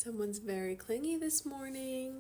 Someone's very clingy this morning.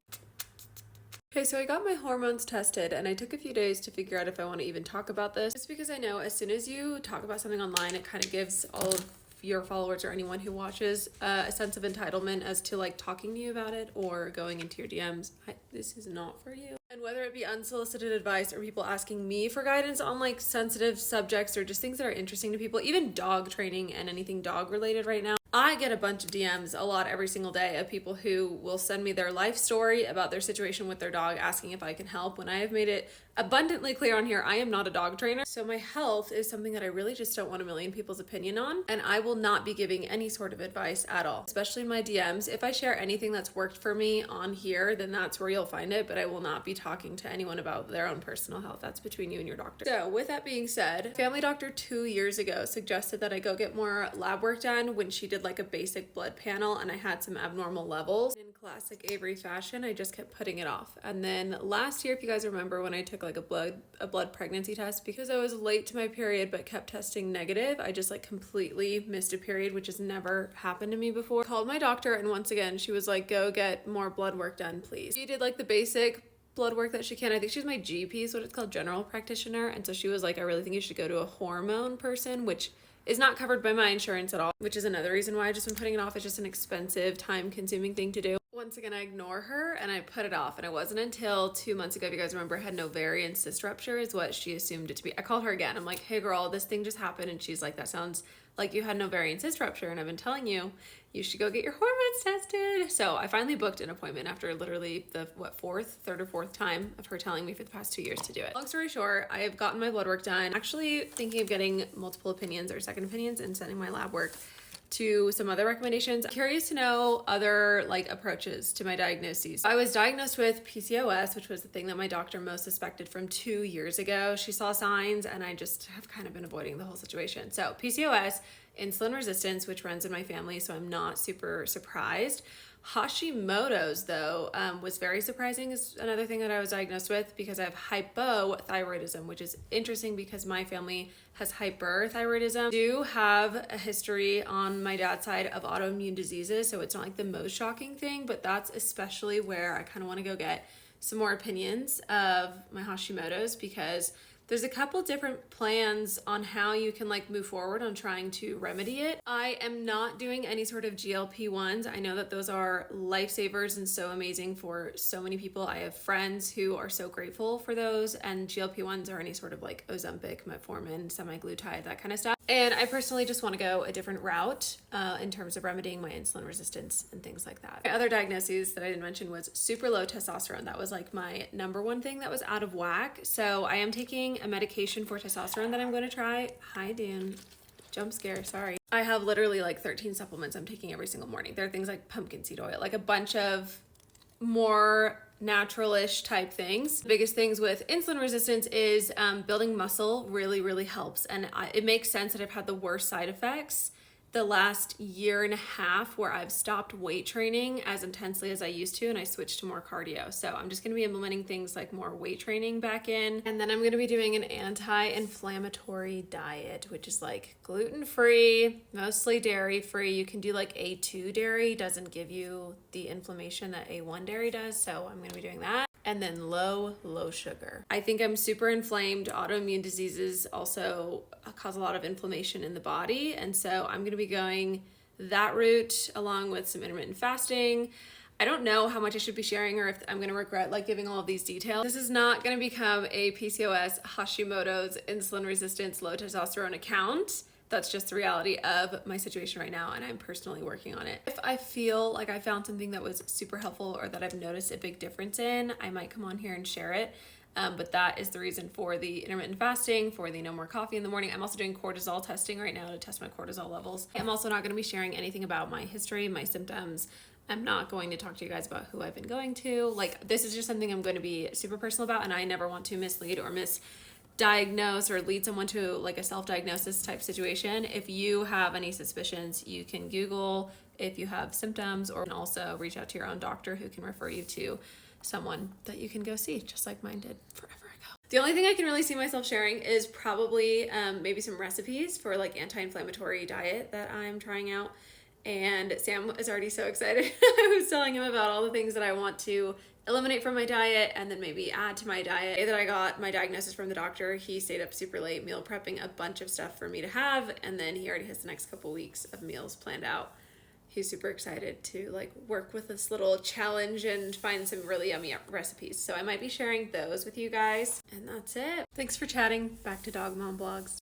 Okay, so I got my hormones tested and I took a few days to figure out if I want to even talk about this. Just because I know as soon as you talk about something online, it kind of gives all of your followers or anyone who watches a sense of entitlement as to like talking to you about it or going into your DMs. This is not for you. And whether it be unsolicited advice or people asking me for guidance on like sensitive subjects or just things that are interesting to people, even dog training and anything dog related right now, I get a bunch of DMs a lot every single day of people who will send me their life story about their situation with their dog, asking if I can help, when I have made it abundantly clear on here I am not a dog trainer. So my health is something that I really just don't want a million people's opinion on, and I will not be giving any sort of advice at all, especially in my DMs. If I share anything that's worked for me on here, then that's where you'll find it, but I will not be talking to anyone about their own personal health. That's between you and your doctor. So with that being said, family doctor 2 years ago suggested that I go get more lab work done when she did like a basic blood panel and I had some abnormal levels. In classic Avery fashion, I just kept putting it off. And then last year, if you guys remember, when I took like a blood pregnancy test, because I was late to my period but kept testing negative, I just like completely missed a period, which has never happened to me before. Called my doctor, and once again she was like, go get more blood work done, please. She did like the basic blood work that she can. I think she's my GP, is what it's called, general practitioner. And so she was like, I really think you should go to a hormone person, which is not covered by my insurance at all, which is another reason why I just been putting it off. It's just an expensive, time-consuming thing to do. Once again, I ignore her and I put it off. And it wasn't until 2 months ago, if you guys remember, I had an ovarian cyst rupture is what she assumed it to be. I called her again. I'm like, hey girl, this thing just happened. And she's like, that sounds like you had an ovarian cyst rupture. And I've been telling you, you should go get your hormones tested. So I finally booked an appointment after literally the third or fourth time of her telling me for the past 2 years to do it. Long story short, I have gotten my blood work done. Actually thinking of getting multiple opinions or second opinions and sending my lab work to some other recommendations. I'm curious to know other like approaches to my diagnoses. I was diagnosed with PCOS, which was the thing that my doctor most suspected from 2 years ago. She saw signs and I just have kind of been avoiding the whole situation. So PCOS, insulin resistance, which runs in my family, so I'm not super surprised. Hashimoto's though was very surprising, is another thing that I was diagnosed with, because I have hypothyroidism, which is interesting because my family has hyperthyroidism. I do have a history on my dad's side of autoimmune diseases, so it's not like the most shocking thing, but that's especially where I kind of want to go get some more opinions of my Hashimoto's, because there's a couple different plans on how you can like move forward on trying to remedy it. I am not doing any sort of GLP-1s. I know that those are lifesavers and so amazing for so many people. I have friends who are so grateful for those, and GLP-1s are any sort of like Ozempic, metformin, semaglutide, that kind of stuff. And I personally just want to go a different route in terms of remedying my insulin resistance and things like that. My other diagnoses that I didn't mention was super low testosterone. That was like my number one thing that was out of whack. So I am taking a medication for testosterone that I'm going to try. Hi, Dan. Jump scare, sorry. I have literally like 13 supplements I'm taking every single morning. There are things like pumpkin seed oil, like a bunch of more natural-ish type things. The biggest things with insulin resistance is building muscle really helps. And it makes sense that I've had the worst side effects the last year and a half, where I've stopped weight training as intensely as I used to and I switched to more cardio. So I'm just going to be implementing things like more weight training back in, and then I'm going to be doing an anti-inflammatory diet, which is like gluten-free, mostly dairy-free. You can do like A2 dairy, doesn't give you the inflammation that A1 dairy does, so I'm going to be doing that. And then low sugar. I think I'm super inflamed. Autoimmune diseases also cause a lot of inflammation in the body. And so I'm gonna be going that route along with some intermittent fasting. I don't know how much I should be sharing or if I'm gonna regret like giving all of these details. This is not gonna become a PCOS, Hashimoto's, insulin resistance, low testosterone account. That's just the reality of my situation right now, and I'm personally working on it. If I feel like I found something that was super helpful or that I've noticed a big difference in, I might come on here and share it. But that is the reason for the intermittent fasting, for the no more coffee in the morning. I'm also doing cortisol testing right now to test my cortisol levels. I'm also not going to be sharing anything about my history, my symptoms. I'm not going to talk to you guys about who I've been going to. Like, this is just something I'm going to be super personal about, and I never want to mislead or diagnose or lead someone to like a self-diagnosis type situation. If you have any suspicions, you can Google if you have symptoms, or also reach out to your own doctor who can refer you to someone that you can go see, just like mine did forever ago. The only thing I can really see myself sharing is probably maybe some recipes for like anti-inflammatory diet that I'm trying out. and Sam is already so excited. I was telling him about all the things that I want to eliminate from my diet and then maybe add to my diet. The day that I got my diagnosis from the doctor, he stayed up super late meal prepping a bunch of stuff for me to have, and then he already has the next couple weeks of meals planned out. He's super excited to like work with this little challenge and find some really yummy recipes. So I might be sharing those with you guys. And that's it. Thanks for chatting. Back to Dog Mom Blogs.